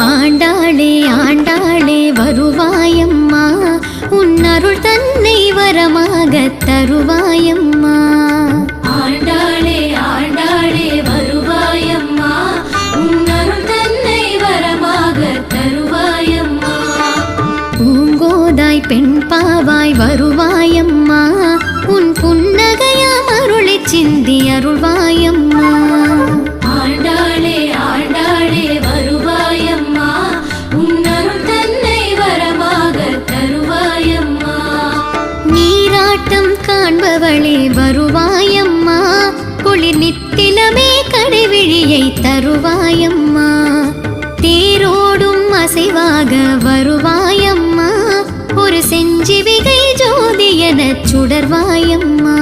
ஆண்டாளே ஆண்டாளே வருவாயம்மா, உன் அருள் தன்னை வரமாக தருவாயம்மா. ஆண்டாளே ஆண்டாளே வருவாயம்மா, உன் அருள் தன்னை வரமாக தருவாயம்மா. பூங்கோதாய் பெண் பாவாய் வருவாயம்மா, உன் புன்னகையாம் அருளை சிந்தி அருள்வாயம்மா. ஆண்டாளே ஆண்டாளே வருவாயம்மா, உன் அருள் தன்னை வரமாக தருவாயம்மா. நீராட்டம் காண்பவளே வருவாயம்மா, குளிர் நித்திலமே கடைவிழியை தருவாயம்மா. தேரோடும் அசைவாக வருவாயம்மா, ஒரு செஞ்சிவிகை ஜோதி எனச் சுடர்வாயம்மா.